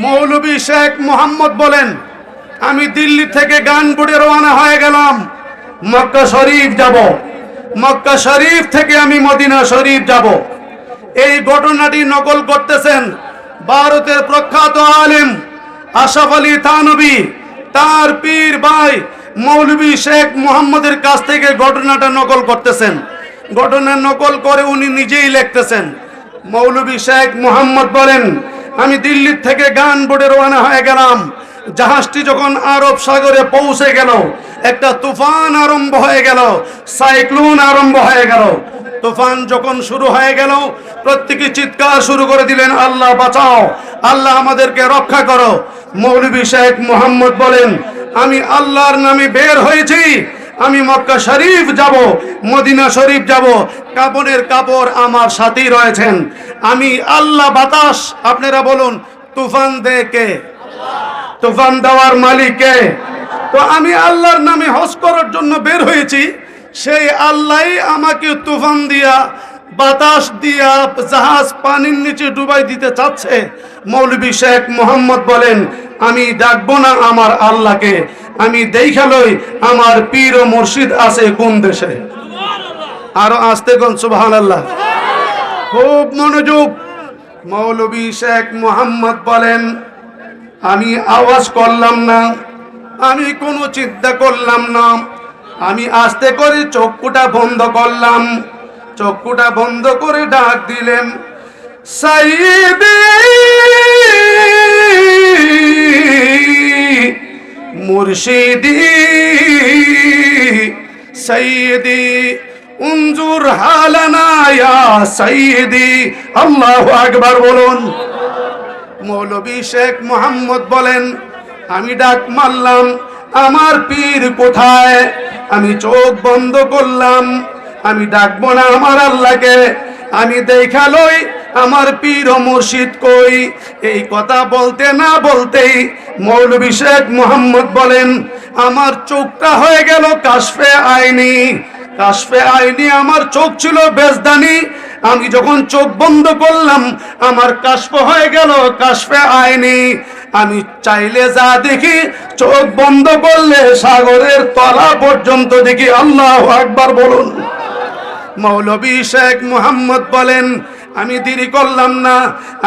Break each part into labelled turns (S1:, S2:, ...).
S1: মৌলভী শেখ মোহাম্মদ বলেন, আমি দিল্লি থেকে গানবোটে রওনা হয়ে গেলাম, মক্কা শরীফ যাব। মক্কা শরীফ থেকে আমি মদিনা শরীফ যাব। এই ঘটনাটি নকল করতেছেন ভারতের প্রখ্যাত আলেম আশরাফ আলী থানভী, তার পীর ভাই মৌলভী শেখ মোহাম্মদের কাছ থেকে ঘটনাটা নকল করতেছেন। ঘটনা নকল করে উনি নিজেই লিখতেছেন। মৌলভী শেখ মোহাম্মদ বলেন, আমি দিল্লি থেকে গানবোটে রওনা হয়ে গেলাম। জাহাজটি যখন আরব সাগরে পৌঁছে গেল, একটা তুফান আরম্ভ হয়ে গেল, সাইক্লোন আরম্ভ হয়ে গেল। তুফান যখন শুরু হয়ে গেল, প্রত্যেকে চিৎকার শুরু করে দিলেন, আল্লাহ বাঁচাও, আল্লাহ আমাদেরকে রক্ষা করো। মৌলভী শেখ মোহাম্মদ বলেন, আমি আল্লাহর নামে বের হয়েছি, আমি মক্কা শরীফ যাব, মদিনা শরীফ যাব। কাপড়ের কাপড় আমার সাথেই রয়েছেন। আমি আল্লাহ বাতাস, আপনারা বলুন তুফান দেয় কে? তুফান দেওয়ার মালিক কে? তো আমি আল্লাহর নামে হজ করার জন্য বের হয়েছি, সেই আল্লাহই আমাকে তুফান দিয়া, বাতাস দিয়া জাহাজ পানির নিচে ডুবাই দিতে চাচ্ছে। মৌলভী শেখ মোহাম্মদ বলেন, আমি ডাকবো না আমার আল্লাহকে, আমি দেখা লই আমার পীর ও মুর্শিদ আছে কোন দেশে। আরো আসতে কোন সুবহানাল্লাহ। খুব মনোযোগ। মৌলভী শেখ মোহাম্মদ বলেন, আমি আওয়াজ করলাম না, আমি কোনো চিন্তা করলাম না, আমি আস্তে করে চক্ষুটা বন্ধ করলাম। চক্ষুটা বন্ধ করে ডাক দিলেন, সাইয়্যিদি মুর্শিদি সাইয়্যিদি উনজুর হালানা ইয়া সাইয়্যিদি। আল্লাহু আকবার বলুন। মৌলভী শেখ মোহাম্মদ বলেন, আমি ডাক মারলাম, আমার পীর কোথায়? আমি চোখ বন্ধ করলাম, আমি ডাকবো না আমার আল্লাহকে, আমি দেখা লই আমার পীর ও মুর্শিদ কই। এই কথা বলতে না বলতেই মৌলভী শেখ মোহাম্মদ বলেন, আমার চোখটা হয়ে গেল কাশফে আইনি। কাশফে আইনি, আমার চোখ ছিল বেজদানি। আমি যখন চোখ বন্ধ করলাম, আমার কাশফ হয়ে গেল কাশফে আইনি। আমি চাইলে যা দেখি, চোখ বন্ধ করলে সাগরের তলা পর্যন্ত দেখি। আল্লাহু আকবার বলুন। মৌলভী শেখ মোহাম্মদ বলেন, আমি দেরি করলাম না,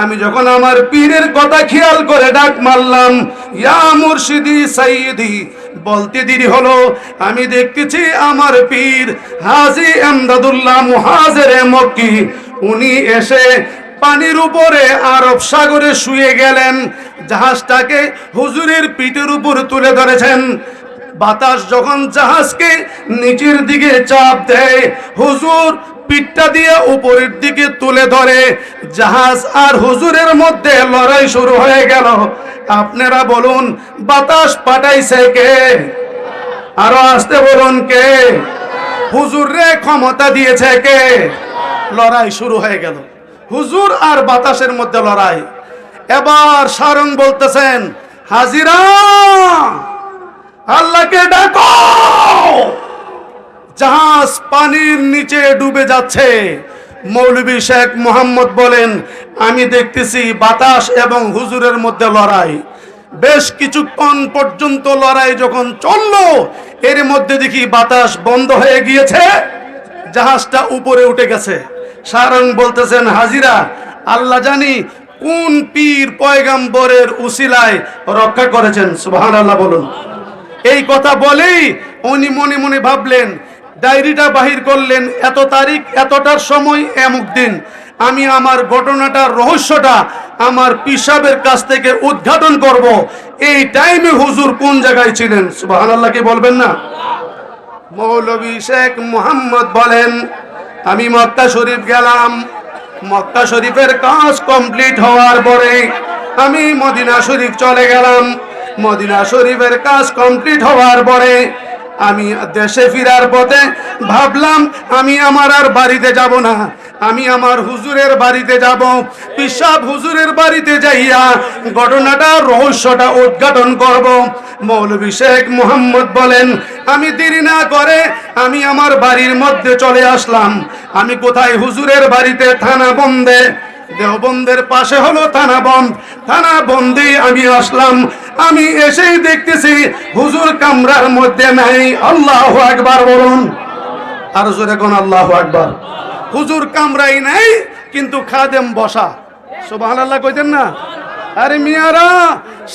S1: আমি যখন আমার পীরের কথা খেয়াল করে ডাক মারলাম, ইয়া মুর্শিদি সাইয়্যিদি, বলতে দেরি হলো। আমি দেখতেছি আমার পীর হাজী এমদাদুল্লাহ মুহাজিরে মক্কি, উনি এসে পানির উপরে আরব সাগরে শুয়ে গেলেন। জাহাজটাকে হুজুরের পিঠের উপর তুলে ধরেছেন। বাতাস যখন জাহাজকে নিচের দিকে চাপ দেয়, হুজুর পিঠটা দিয়ে উপরের দিকে তুলে ধরে। জাহাজ আর হুজুরের মধ্যে লড়াই শুরু হয়ে গেল। আপনারা বলুন, বাতাস পাঠাইছে কে? আরো আসতে বলুন, কে? হুজুরে ক্ষমতা দিয়েছে কে? লড়াই শুরু হয়ে গেল, হুজুর আর বাতাসের মধ্যে লড়াই। এবার সারং বলতেছেন, হাজিরা আল্লাহকে ডাকো। জাহাজ পানির নিচে ডুবে যাচ্ছে। মৌলভী শেখ মোহাম্মদ বলেন, আমি দেখতেছি বাতাস এবং হুজুরের মধ্যে লড়াই। বেশ কিছুক্ষণ পর্যন্ত লড়াই যখন চললো, এর মধ্যে দেখি বাতাস বন্ধ হয়ে গিয়েছে, জাহাজটা উপরে উঠে গেছে। সারং বলতেছেন, হাজিরা আল্লাহ জানি কোন পীর পয়গাম্বরের উসিলায় রক্ষা করেছেন। সুবহানাল্লাহ বলুন। এই কথা বলেই উনি মনে মনে ভাবলেন, ডায়েরিটা বাহির করলেন, এত তারিখ এতটার সময় এমুক দিন আমি আমার ঘটনাটার রহস্যটা আমার পিসাবের কাছ থেকে উদ্ঘাটন করব। এই টাইমে হুজুর কোন জায়গায় ছিলেন? সুবহানাল্লাহ কি বলবেন না? মৌলভী শেখ মোহাম্মদ বলেন, আমি মক্কা শরীফ গেলাম। মক্কা শরীফের কাজ কমপ্লিট হওয়ার পরে আমি মদিনা শরীফ চলে গেলাম। মদিনা শরীফের কাজ কমপ্লিট হওয়ার পরে আমি দেশে ফিরার পথে ভাবলাম, আমি আমার আর বাড়িতে যাব না, আমি আমার হুজুরের বাড়িতে যাব। পিসাব হুজুরের বাড়িতে যাইয়া ঘটনাটা রহস্যটা উদ্ঘাটন করব। মৌলভী শেখ মোহাম্মদ বলেন, আমি দেরি না করে আমি আমার বাড়ির মধ্যে চলে আসলাম। আমি কোথায়? হুজুরের বাড়িতে, থানা বন্ধে। দেওবন্দের পাশে হলো থানা বন্ধ, থানা বন্ধে আমি আসলাম। আমি এসেই দেখতেছি হুজুর কামরার মধ্যে নাই। আল্লাহু আকবার বলুন, আর জোরে কোন আল্লাহু আকবার। হুজুর কামরাই নাই, কিন্তু খাদেম বসা। সুবহানাল্লাহ কইতেন না? আরে মিয়ারা,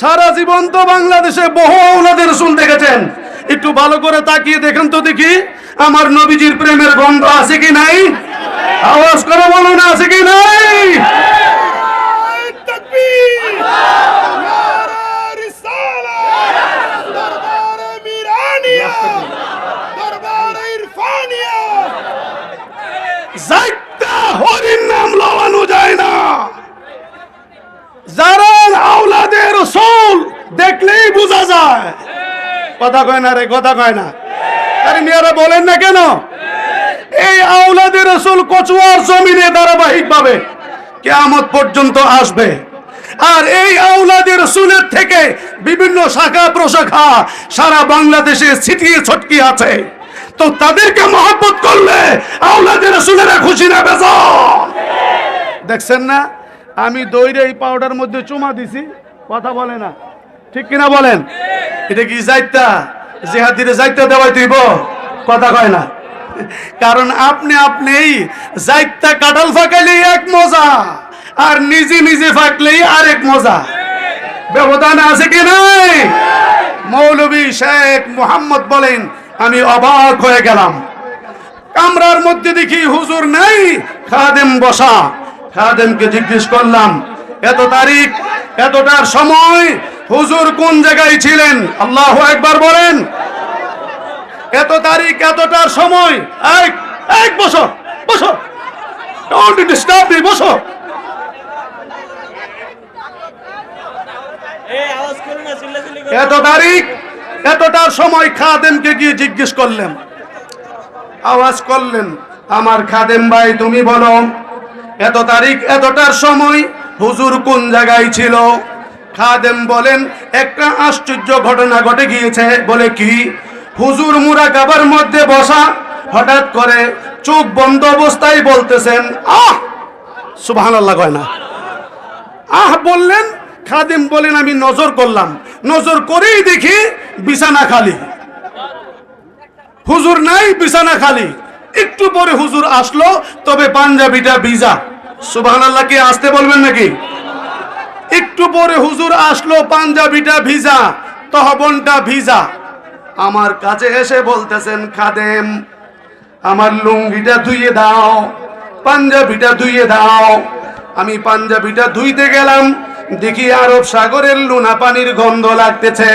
S1: সারা জীবন তো বাংলাদেশে বহু আওলাদের রাসূল দেখেছেন, একটু ভালো করে তাকিয়ে দেখেন তো দেখি আমার নবীজির প্রেমের গন্ধ আছে কি নাই? আওয়াজ করে বলুন, আছে কি নাই? হরির নাম লওয়ানো যায় না। যারা আওলাদের রাসূল দেখলেই বোঝা যায়। কথা কয় না রে, কথা কয় না। আরে মিয়ারা বলেন না কেন? এই আওলাদের রাসূল কচুয়ার জমিনে ধারাবাহিক ভাবে কিয়ামত পর্যন্ত আসবে। আর এই আওলাদের রাসূলের থেকে বিভিন্ন শাখা প্রশাখা সারা বাংলাদেশে ছিটিয়ে ছটকিয়ে আছে। তো তাদেরকে মহব্বত করলে আওলাদের রাসূলেরা খুশি না বেজার? দেখছেন না, আমি দইরে এই পাউডার মধ্যে চুমা দিছি, কথা বলে না, ঠিক কিনা বলেন? এটা কি যাইতা জিহাদিরে যাইতা দেওয়াই দিব? কথা কয় না। কারণ আপনি যাইতা কাঁঠাল ফাঁকাইলেই এক মজা, আর নিজে নিজে ফাঁকলেই আরেক মজা। ব্যবধান আছে কি নাই? মৌলভী শেখ মোহাম্মদ বলেন, আমি অবাক হয়ে গেলাম। কামরার মধ্যে দেখি হুজুর নাই, খাদেম বসা। খাদেমকে জিজ্ঞেস করলাম, এত তারিখ এতটার সময় হুজুর কোন জায়গায় ছিলেন? আল্লাহু আকবার বলেন। এত তারিখ এতটার সময়, এক বসো বসো, ডোন্ট ডিস্টার্ব মি, বসো। এত তারিখ এতটার সময় খাদেমকে গিয়ে জিজ্ঞেস করলেন, আওয়াজ করলেন, আমার খাদেম ভাই তুমি বলো এত তারিখ এতটার সময় হুজুর কোন জায়গায় ছিল? খাদেম বলেন, একটা আশ্চর্য ঘটনা ঘটে গিয়েছে। বলে কি? হুজুর মুরাকাবার মধ্যে বসা, হঠাৎ করে চোখ বন্ধ অবস্থায় বলতেছেন আহ। সুবহানাল্লাহ কয় না? আহ বললেন। খাদেম বলেন, আমি নজর করলাম, নজর করেই দেখি বিছানা খালি, হুজুর নাই, বিছানা খালি। একটু পরে হুজুর আসলো, তবে পাঞ্জাবিটা ভিজা। সুবহানাল্লাহ কি আসতে বলবেন নাকি? একটু পরে হুজুর আসলো, পাঞ্জাবিটা ভিজা, তহবনটা ভিজা। আমার কাছে এসে বলতেছেন, খাদেম আমার লুঙ্গিটা ধুইয়ে দাও, পাঞ্জাবিটা ধুইয়ে দাও। আমি পাঞ্জাবিটা ধুইতে গেলাম, দেখি আরব সাগরের লুনা পানির গন্ধ লাগতেছে।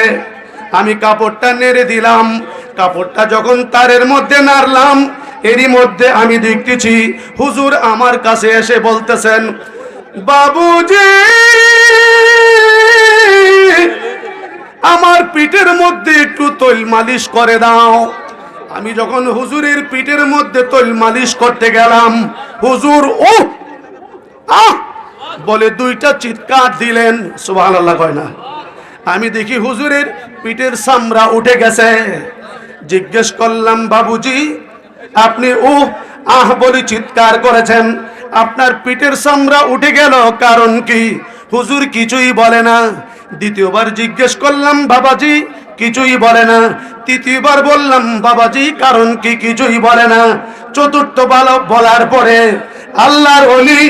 S1: আমি কাপড়টা নেড়ে দিলাম, কাপড়টা যখন তারের মধ্যে নাড়লাম, এরই মধ্যে আমি দেখতেছি হুজুর আমার কাছে এসে বলতেছেন, বাবুজি আমার পিঠের মধ্যে একটু তৈল মালিশ করে দাও। আমি যখন হুজুরের পিঠের মধ্যে তৈল মালিশ করতে গেলাম, হুজুর ও আহ বলে দুইটা চিৎকার দিলেন। সুবহানাল্লাহ কয় না? আমি দেখি হুজুরের পিঠের চামড়া উঠে গেছে। জিজ্ঞেস করলাম, বাবুজি আপনি ও আহ বলে চিৎকার করেছেন, আপনার পিঠের চামড়া উঠে গেল কারণ কি? হুজুর কিছুই বলে না। দ্বিতীয়বার জিজ্ঞেস করলাম, বাবাজি কিছুই বলে না। তৃতীয়বার বললাম, বাবাজি কারণ কি? কিছুই বলে না। চতুর্থ বলার পরে আল্লাহর ওলি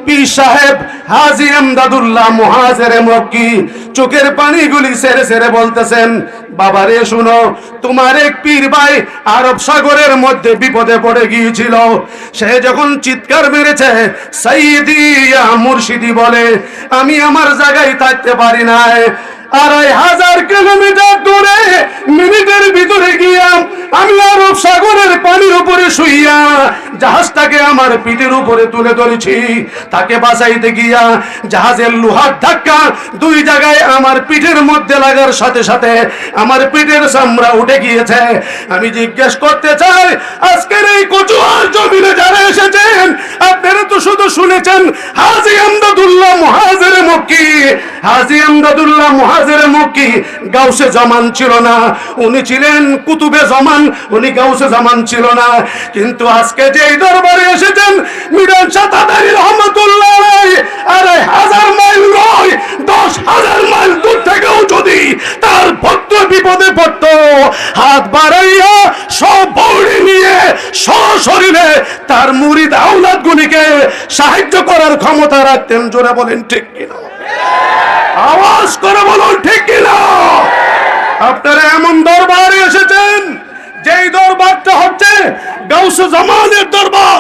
S1: পীর সাহেব হাজী আমদাদুল্লাহ মুহাজিরে মক্কি চোখের পানিগুলি ছেড়ে ছেড়ে বলতেছেন, বাবারে শুনো, তোমার এক পীর ভাই আরব সাগরের মধ্যে বিপদে পড়ে গিয়েছিল। সে যখন চিৎকার মেরেছে সাইয়্যিদি ইয়া মুর্শিদি বলে, আমি আমার জায়গায় থাকতে পারি না। ২৫০০ কিলোমিটার দূরে মিনিটের ভিতরে গিয়া আমি আরব সাগরের পানির উপরে শুইয়া জাহাজটাকে আমার পিঠের উপরে তুলে ধরেছি। তাকে বাঁচাইতে গিয়া জাহাজের লোহার ধাক্কা দুই জায়গায় আমার পিঠের মধ্যে লাগার সাথে সাথে আমার পিঠের চামড়া উঠে গিয়েছে। আমি জিজ্ঞেস করতে চাই, আজকের এই কচুয়ার জমিনে যারা এসেছেন, আপনারা তো শুধু শুনেছেন হাজী আমদাদুল্লাহ মুহাজিরে মক্কি, হাজী আমদাদুল্লাহ হাজির মক্কি গাউসে জামান ছিল না, উনি ছিলেন কুতুবে জামান, উনি গাউসে জামান ছিল না। কিন্তু আজকে যে দরবারে এসেছেন মিরান শাতাদারি রহমাতুল্লাহ আলাইহি, আরে হাজার মাইল নয় 10,000 মাইল দূর থেকেও যদি তার ভক্ত বিপদে পড়ত, হাত বাড়াইয়া সবৌড়ি নিয়ে সশরীরে তার মুরিদ আওলাদ গুলিকে সাহায্য করার ক্ষমতা রাখতেন। জোরে বলেন ঠিক কিনা? আওয়াজ করে বলুন ঠিক কিনা? আপনারা এমন দরবারে এসেছেন যেই দরবারটা হচ্ছে গাউসে জামানের দরবার।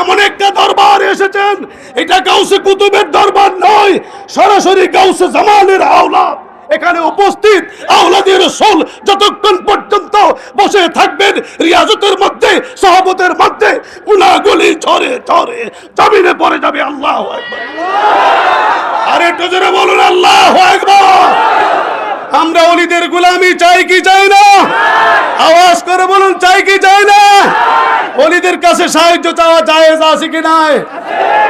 S1: এমন একটা দরবারে এসেছেন, এটা গাউসে কুতুবের দরবার নয়, সরাসরি গাউসে জামানের আওলাদ এখানে উপস্থিত। আওলাদের রাসূল যতক্ষণ পর্যন্ত বসে থাকবেন রিয়াজতের মধ্যে, সাহাবতের মধ্যে গুনাহগুলি ঝরে ঝরে জমিনে পড়ে যাবে। আল্লাহু আকবার। আরে একটু জোরে বলুন আল্লাহু আকবার। আমরা ওলিদের গোলামি চাই কি চাই না? আওয়াজ করে বলুন চাই কি চাই না? ওলিদের কাছে সাহায্য চাওয়া জায়েজ আছে কি নাই?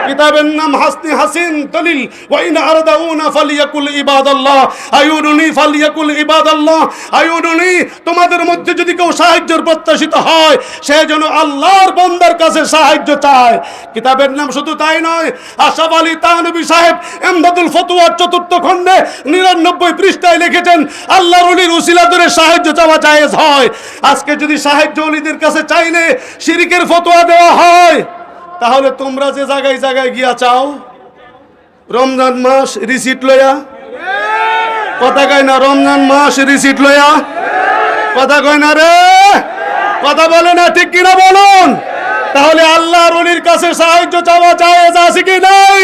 S1: কিতাবের নাম হাসনি হাসিন দলিল, ওয়া ইন আরদাউনা ফালিয়াকুল ইবাদাল্লাহ আয়ুনুনি ফালিয়াকুল ইবাদাল্লাহ আয়ুনুনি। তোমাদের মধ্যে যদি কেউ সাহায্যের প্রত্যাশিত হয় সে যেন আল্লাহর বান্দার কাছে সাহায্য চায়। কিতাবের নাম শুধু তাই নয়, আশরাফ আলী তানভী সাহেব ইমদাদুল ফতোয়ার 4th খণ্ডে 99 পৃষ্ঠায় লিখেছেন আল্লাহর ওলির উসিলা ধরে সাহায্য চাওয়া জায়েজ হয়। আজকে যদি সাহায্য ওলিদের কাছে চাইলে শিরকের ফতোয়া দেওয়া হয়, তাহলে তোমরা যে জায়গায় জায়গায় গিয়া চাও, রমজান মাস রিসিট লইয়া, কথা কয় না, রমজান মাস রিসিট লইয়া, কথা কয় না রে, কথা বলে না, ঠিক কিনা বলুন? তাহলে আল্লাহর ওলির কাছে সাহায্য চাওয়া জায়েজ আছে কি নাই?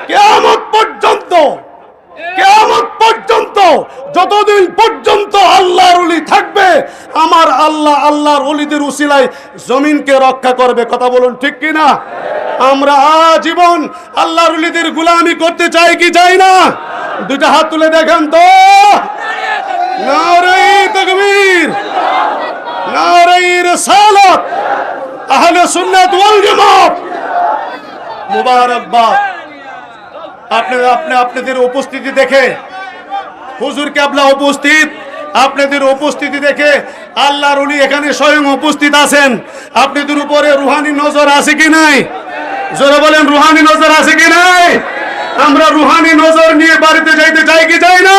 S1: কিয়ামত পর্যন্ত, কিয়ামত পর্যন্ত, যতদিন পর্যন্ত আল্লাহর ওলি থাকবে আমার আল্লাহ আল্লাহর ওলিদের উসিলায় জমিনকে রক্ষা করবে। কথা বলুন ঠিক কি না? আমরা আজীবন আল্লাহর ওলিদের গোলামি করতে চাই কি চাই না? দুইটা হাত তুলে দেখেন তো। নারে তাকবীর, নারে রিসালাত, আহলে সুন্নাত ওয়াল জামাত। মুবারকবাদ। আপনাদের উপস্থিতি দেখে, হুজুর কেবলা উপস্থিত, আপনাদের উপস্থিতি দেখে আল্লাহর ওলি এখানে স্বয়ং উপস্থিত আছেন। আপনাদের উপরে রুহানি নজর আছে কি নাই? জোরে বলেন রুহানি নজর আছে কি নাই? আমরা রুহানি নজর নিয়ে বাড়িতে যাইতে চাই কি চাই না?